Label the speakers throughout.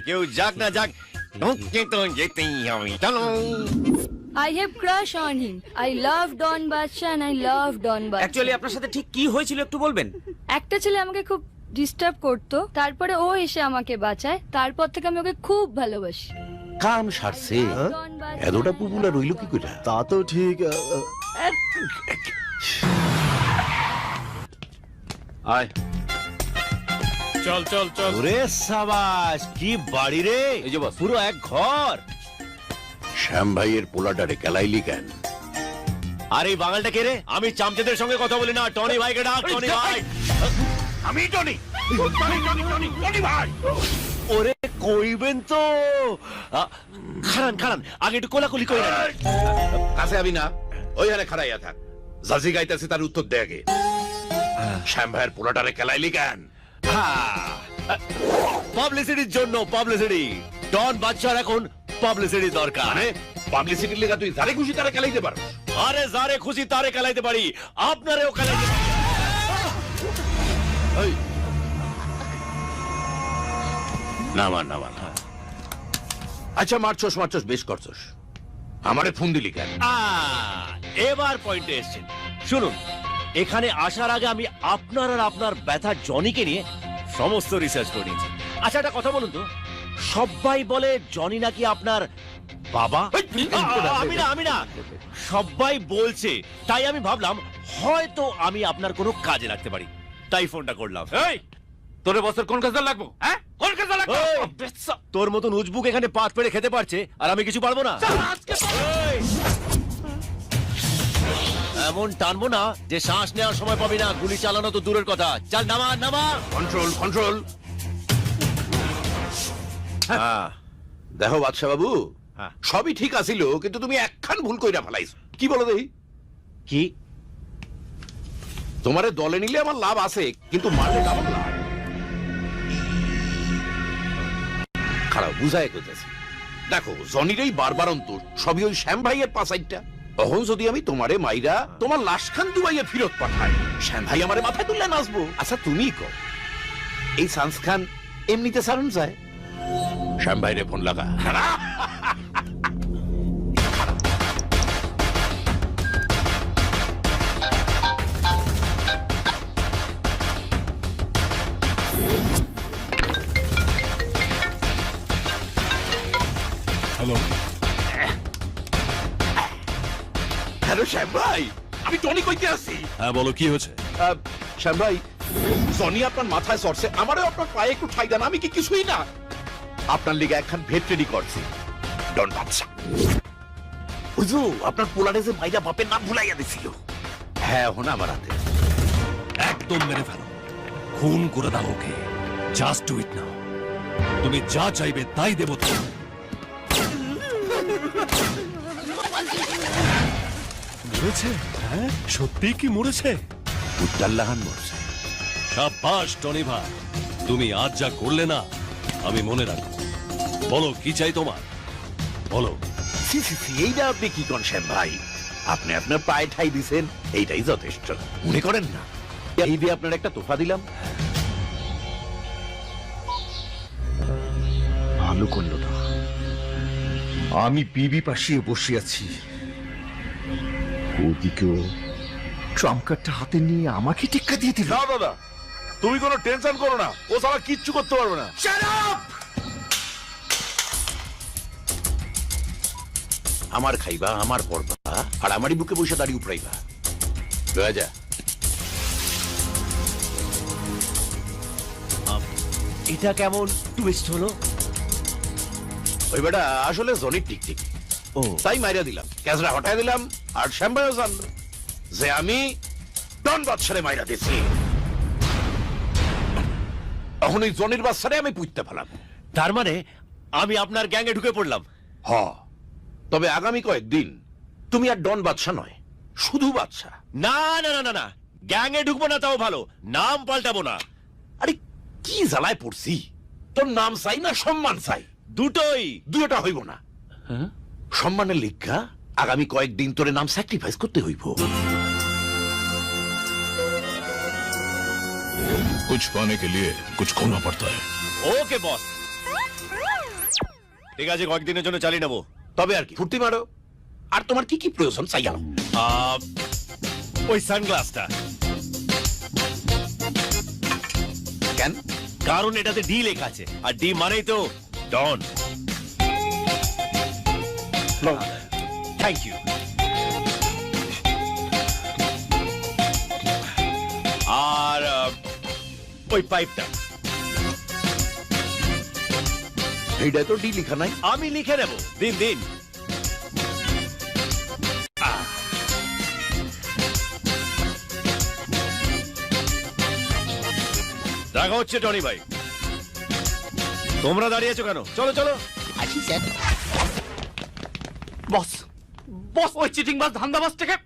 Speaker 1: কেউ যাক না যাক তোকে তো যেতেই হবে, চলো।
Speaker 2: I have crush on him. I love Don Badshaah and I love Don Badshaah.
Speaker 3: Actually আপনার সাথে ঠিক কি হয়েছিল একটু বলবেন?
Speaker 2: একটা ছেলে আমাকে খুব ডিস্টার্ব করতো, তারপরে ও এসে আমাকে বাঁচায়, তারপর থেকে আমি ওকে খুব ভালোবাসি।
Speaker 4: কাম সারছে
Speaker 2: Don Badshaah.
Speaker 4: এতটা পুপুলা রইল কি কইরা?
Speaker 5: তা তো ঠিক।
Speaker 1: আয় চল চল চল।
Speaker 4: ওরে সাবাস, কি বাড়ি রে!
Speaker 1: এই যে বস।
Speaker 4: পুরো এক ঘর। শ্যাম ভাইয়ের পোলাটারে কেলাইলি কেন?
Speaker 1: আর এই বাঙালটা কে রে? আমি চামচেদের সঙ্গে কথা বলি না, টনি ভাইকে ডাক, টনি ভাই।
Speaker 4: আমি টনি ভাই। ওরে কইবেন তো।
Speaker 1: খারান খারান, আগে একটু কোলাকুলি কই না।
Speaker 4: কাছে আবি না, ওইখানে খাড়াইয়া থাক। জাজি গাইতেছে তার উত্তর দে আগে। শ্যাম ভাইয়ের পোলাটারে কেলাইলি কেন?
Speaker 1: পাবলিসিটির জন্য, পাবলিসিটি। ডন বাদশার এখন পাবলিসিটি দরকার।
Speaker 4: মানে পাবলিসিটির লেগা তুই যারে খুশি তারে কেলাইতে পারো?
Speaker 1: আরে যারে খুশি তারে খেলাইতে পারি, আপনারেও খেলাইতে পারি।
Speaker 4: এই, নামান। আচ্ছা, মারছস বেশ করছস। আমারে ফোন দিলি কেন?
Speaker 1: এবার পয়েন্টে এসেছেন। শুনুন, এখানে আসার আগে আমি আপনার আর আপনার ব্যথা জনিকে নিয়ে সমস্ত রিসার্চ করে নিয়েছি। আচ্ছা, একটা কথা বলুন তো, সবাই বলে জনি নাকি আপনার বাবা। আমি না, সবাই বলছে, তাই আমি ভাবলাম হয়তো আমি আপনার কোনো কাজে লাগতে পারি, তাই ফোনটা করলাম। এই,
Speaker 4: তোরে বছর কোন কাজে লাগবো? হ্যাঁ, কোন কাজে লাগবো?
Speaker 1: তোর মতন উজবুক এখানে পাত পেড়ে খেতে পারছে, আর আমি কিছু পারবো না। এই, এমন টানবো না যে শ্বাস নেওয়ার সময় পাবি না, গুলি চালানো তো দূরের কথা। চল, নামা।
Speaker 4: কন্ট্রোল। দেখো বাদশা বাবু,
Speaker 1: হ্যাঁ।
Speaker 4: সবই ঠিক আছিল, কিন্তু তুমি একখান ভুল কইরা ফেলাইছো। কি বলো দেখি?
Speaker 1: কি?
Speaker 4: তোমারে দলে নিলে আমার লাভ আছে, কিন্তু মারলে লাভ না। খারাপ বুঝায় কইতেছি। দেখো, জনিরেই বারবার অন্তর সবই ওই শ্যাম ভাইয়ের পাসাইডটা। তখন যদি আমি তোমারে মাইরা তোমার লাশখান দুবাইয়ে ফিরত পাঠাই, শ্যাম ভাই আমারে মাথায় তুললে নাচবো। আচ্ছা তুমি কও, এই সান্স খান এমনিতে সারুন যায়? শ্যাম ভাইরে ফোন লাগা।
Speaker 5: হ্যালো,
Speaker 4: হ্যালো শ্যাম ভাই, আমি টনি কইতে আছি।
Speaker 5: হ্যাঁ বলো, কি হয়েছে?
Speaker 4: শ্যাম ভাই, জনি আপনার মাথায় চড়ছে, আমারও আপনার পায়ে একটু ঠাই দেন। আমি কি কিছুই না? আপনার লিগে একখান ভেট রেডি করছি। ডন বাদশা বুঝু, আপনার পোলারে যে মাইরা বাপের নাম ভুলাইয়া দিছিল। হ্যাঁ, এখন আমার হাতে।
Speaker 5: একদম মেরে ফেলো, খুন করে দাও ওকে। জাস্ট ডু ইট নাও। তুমি যা চাইবে তাই দেব। তো মরেছে? হ্যাঁ, সত্যি কি মরেছে?
Speaker 4: উদ্দাল্লাহান মরছে।
Speaker 5: সাব্বাস টনি ভাই, তুমি আজ যা করলে না, আমি মনে রাখবো। বলো, কি চাই তোমার? বলো।
Speaker 4: এইটা আপনি কি করেন শ্যাম ভাই? আপনি আপনার পায়ে ঠাই দিছেন, এইটাই যথেষ্ট মনে করেন না? এই দিয়ে আপনার একটা তোফা দিলাম।
Speaker 6: ভালো করলো না, আমি বিবি পাশিয়ে বসে আছি, ওদিকেও ট্রাম্প কার্ডটা হাতে নিয়ে আমাকে টেক্কা দিয়ে দিল।
Speaker 7: না দাদা, তুমি কোনো টেনশন করো না, ও সারা কিচ্ছু করতে পারবে না।
Speaker 4: আমার খাইবা, আমার পড়বা, আর আমারই বুকে বসে দাঁড়িয়ে উপড়াইবা। যা।
Speaker 1: এটা কেমন টুইস্ট হলো?
Speaker 4: ওই বেটা আসলে জনির টিকটিক,
Speaker 1: ও
Speaker 4: তাই মাইরা দিলাম, ক্যাজরা হটাই দিলাম। আর শ্যাম ভাইও জানলো যে আমি ডন বাদশারে মাইরা দিছি। এখন ওই জনির বাচ্চারে আমি পুঁততে ফেলাম।
Speaker 1: তার মানে আমি আপনার গ্যাংয়ে ঢুকে পড়লাম?
Speaker 4: হ, তবে আগামী কয়েকদিন তুমি আর ডন বাদশা নয়, শুধু বাদশা।
Speaker 1: না, গ্যাংয়ে ঢুকবো না তাও ভালো, নাম পাল্টাবো না।
Speaker 4: আরে কি জ্বালায় পড়ছি! তোর নাম চাই না সম্মান চাই?
Speaker 1: দুটোই।
Speaker 4: দুটা হইব না। সম্মানের লিখা আগামী কয়েকদিন তোরে নাম স্যাক্রিফাইস করতে হইব।
Speaker 5: कुछ पाने के लिए कुछ खोना पड़ता है।
Speaker 1: Okay boss. ঠিক আছে, কয়েকদিনের জন্য চালিয়ে নেবো।
Speaker 4: তবে আর কি ফুর্তি মারো। আর তোমার কি কি প্রয়োজন চাইয়া
Speaker 1: ওই সানগ্লাসটা।
Speaker 4: কেন?
Speaker 1: কারণ এটাতে ডি লেখা আছে, আর ডি মানেই তো ডন। Thank you. আর ওই পাইপটা
Speaker 4: এইটা তো ডি লেখা নাই।
Speaker 1: আমি লিখে নেব, দিন দিন। দেখা হচ্ছে টনি ভাই। তোমরা দাঁড়িয়ে আছো কেন? চলো চলো।
Speaker 3: আছি স্যার। বস, বস ওই চিটিং বাস ধান্দাবাজটাকে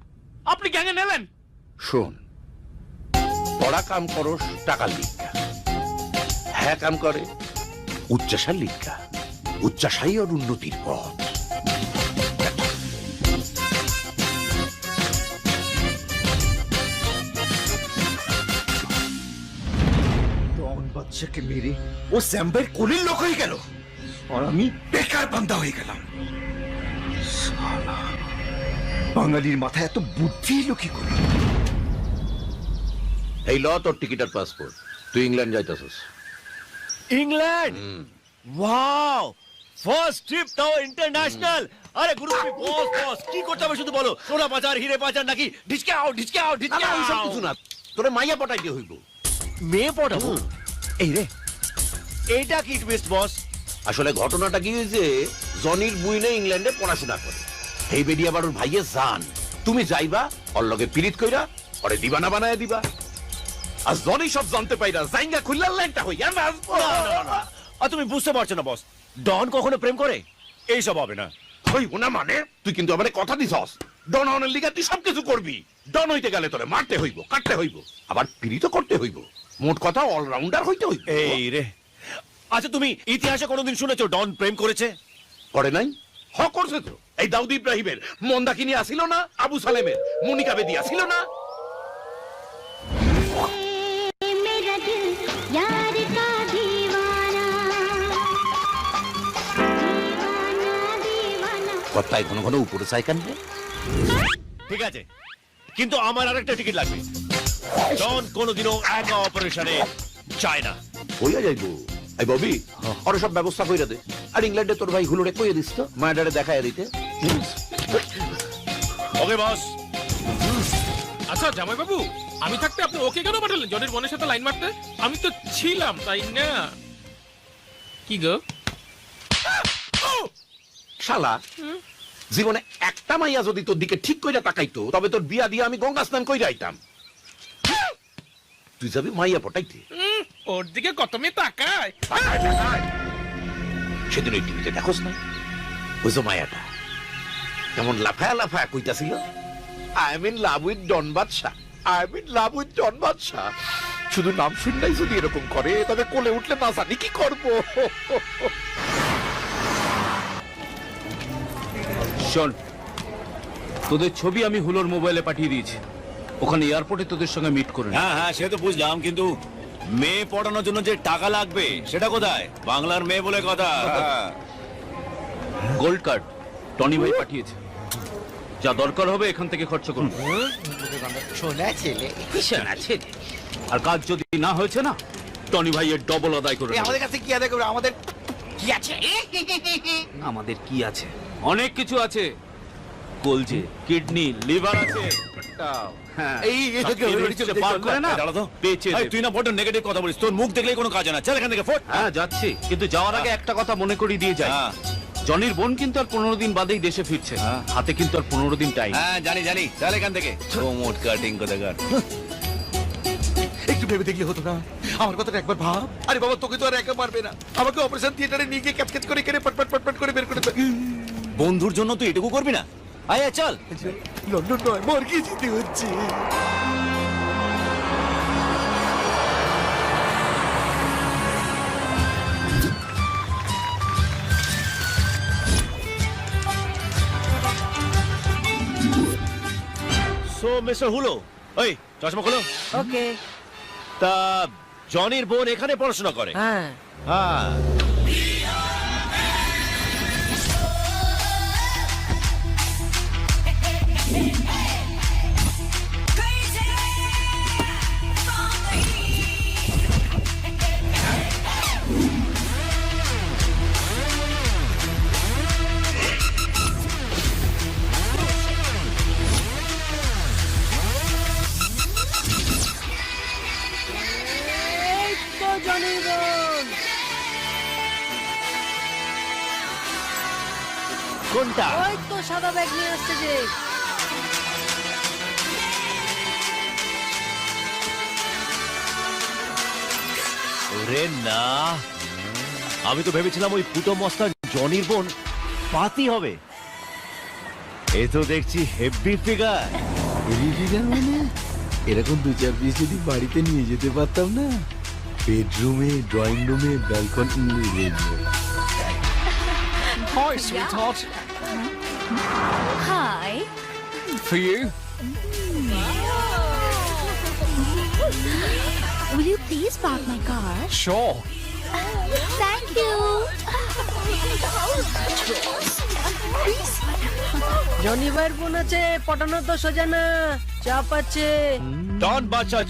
Speaker 3: আপনি গ্যাংয়ে নেবেন?
Speaker 4: শোন, পড়া কাম করস টাকার লিখা, হ্যাঁ কাম করে উচ্চাসার লিখা। উচ্চাসাই ওর উন্নতির পথ।
Speaker 6: ডন বাচ্চাকে মেরে ও স্যাম্বাইয়ের কোলের লোক হয়ে গেল, আর আমি বেকার বান্দা হয়ে গেলাম। শালা, বাঙালির মাথায় এত বুদ্ধি এলো কি করে?
Speaker 4: এই ল তোর টিকিট আর পাসপোর্ট, তুই ইংল্যান্ড যাইতাছিস।
Speaker 1: England? Wow, first trip now international. আরে গুরু, বস বস কি করতে হবে শুধু বলো। সোনা বাজার, হিরে বাজার নাকি ডিসকাও ডিসকাও
Speaker 4: না না, ওইসব
Speaker 1: ডিসকাও?
Speaker 4: কিছু না, তোরে মাইয়া পটাইতে হইব।
Speaker 1: মেয়ে পড়াবো? এই রে, এইটা কি টুইস্ট বস?
Speaker 4: আসলে ঘটনাটা কি হয়েছে, জনির বুইনে ইংল্যান্ডে পড়াশোনা করে। এই বেডি আবার ওর ভাইয়ের জান। তুমি যাইবা, ওর লগে পিরিত কইরা ওরে দিবানা বানায় দিবা। আর জনি সব জানতে পাইরা জাইঙ্গা খুললা ল্যাংটা হইয়া নাচবো।
Speaker 1: আর তুমি বুঝতে পারছো না বস, ডন কখনো প্রেম করে? এইসব হবে না।
Speaker 4: হইব না মানে? তুই কিন্তু আমারে কথা দিছস, ডন হনের লিগা তুই সবকিছু করবি। ডন হইতে গেলে তোরে মারতে হইব, কাটতে হইব, আবার পিরিত করতে হইব। মোট কথা অলরাউন্ডার হইতে হইব।
Speaker 1: এই রে, আচ্ছা তুমি ইতিহাসে কোনোদিন শুনেছো ডন প্রেম করেছে?
Speaker 4: করে নাই? হ করছে তো। এই দাউদ ইব্রাহিমের মন্দাকিনী আসিল না, আবু সালেমের মনিকা বেদি আসিল না।
Speaker 8: मेरा दिल यार का दीवाना दीवाना
Speaker 4: কথায় ঘন ঘন উপরে চাই কেন?
Speaker 1: ঠিক আছে, কিন্তু আমার আরেকটা টিকিট লাগবে। ডন কোনোদিনও একা অপারেশনে যায় না।
Speaker 4: হইয়া যাইব। এই ববি, ওর সব ব্যবস্থা কইরা দে। আর ইংল্যান্ডে তোর ভাই হুলুরে কইয়া দিস তো, মায়াডারে দেখাইয়া দিতে।
Speaker 1: ওকে বস।
Speaker 9: আচ্ছা জামাই বাবু, আমি থাকতে আপনি ওকে কেন পাঠালেন জনের বোনের সাথে লাইন মারতে? আমি তো ছিলাম, তাই না? কি গো?
Speaker 4: শালা, জীবনে একটা মাইয়া যদি তোর দিকে ঠিক কইরা তাকাইতো, তবে তোর বিয়া দিয়ে আমি গঙ্গা স্নান কইরা আইতাম। তুই যাবি মাইয়া পটাইতে?
Speaker 9: ওর দিকে কত মেয়ে তাকায়।
Speaker 4: সেদিন ওই টিভিতে দেখোস না, ওই যে মায়াটা কেমন লাফায়া লাফায়া কইতাছিল, I am in love with Don Badshah, I am in love with Don Badshah. শুধু নাম শুনলেই যদি এরকম করে, তবে কোলে উঠলে না জানি কি করবো।
Speaker 10: শোন, তোদের ছবি আমি হুলোর মোবাইলে পাঠিয়ে দিয়েছি। ওখানে এয়ারপোর্টে তোদের সঙ্গে মিট করে নে।
Speaker 1: হ্যাঁ হ্যাঁ, সে তো বুঝলাম, কিন্তু মেয়ে পড়ানোর জন্য যে টাকা লাগবে সেটা কোথায়? বাংলার মেয়ে বলে কথা।
Speaker 10: গোল্ড কার্ড টনি ভাই পাঠিয়েছে, যা দরকার হবে এখান থেকে খরচ করুন।
Speaker 3: সোনা ছেলে।
Speaker 10: আর কাজ যদি না হয়েছে না, টনি ভাইয়ের ডবল আদায় করে নেবে।
Speaker 3: আমাদের কাছে কি আদায় করবে? আমাদের কি আছে?
Speaker 10: আমাদের কি আছে? অনেক কিছু আছে। কলজে, কিডনি, লিভার আছে। হ্যাঁ, চাকরি রেজিস্ট্রে পার করে না,
Speaker 1: দাঁড়া তো।
Speaker 10: বেচে
Speaker 1: এই,
Speaker 10: দেবে।
Speaker 1: তুই না বড় নেগেটিভ কথা বলিস, তোর মুখ দেখলেই কোনো কাজ হয় না। চল এখান থেকে ফোট।
Speaker 10: হ্যাঁ যাচ্ছি, কিন্তু যাওয়ার আগে একটা কথা মনে করিয়ে দিয়ে যাই।
Speaker 1: হ্যাঁ।
Speaker 10: জনির বোন কিন্তু আর 15 দিন বাদেই দেশে ফিরছে।
Speaker 1: হ্যাঁ।
Speaker 10: হাতে কিন্তু আর 15 দিন টাইম।
Speaker 1: হ্যাঁ জানি জানি, চল এখান থেকে। মোট কাটিং কোথাকার।
Speaker 3: একটু ভেবে দেখলে হতো না? আমার কথাটা একবার ভাব। আরে বাবা, তোকে তো আর একা পারবে না। আমাকে অপারেশন থিয়েটারে নিয়ে গিয়ে ক্যাচ করে কেড়ে পট পট পট পট করে বের করে দাও।
Speaker 1: বন্ধুর জন্য তুই এটুকু করবি না? আয় আয়, চল।
Speaker 3: লন্ডন নয়, মর্গে যেতে হচ্ছে।
Speaker 1: সো মিস্টার হুলো, ওই চশমা খোলো।
Speaker 3: ওকে।
Speaker 1: তা জনির বোন এখানে পড়াশোনা করে?
Speaker 3: হ্যাঁ।
Speaker 1: হ্যাঁ। কোনটা?
Speaker 2: ওই তো সাদা ব্যাগ নিয়ে আসছে যে।
Speaker 1: ওরে না, আমি তো ভেবেছিলাম ওই পুটো মস্তান জনির বোন পাতি হবে। এ তো দেখছি হেভি ফিগার।
Speaker 3: মানে এরকম 2-4 পিস যদি বাড়িতে নিয়ে যেতে পারতাম না, বেডরুমে, ড্রয়িং রুমে, balcony.
Speaker 6: Hi, sweetheart.
Speaker 2: Hi.
Speaker 6: For you.
Speaker 8: Will you please park my car?
Speaker 6: Sure.
Speaker 8: Thank you.
Speaker 2: Johnny ভাইয়ের বোন আছে, পটানো তো সোজা না, চাপ আছে।
Speaker 1: ডন বাচ্চা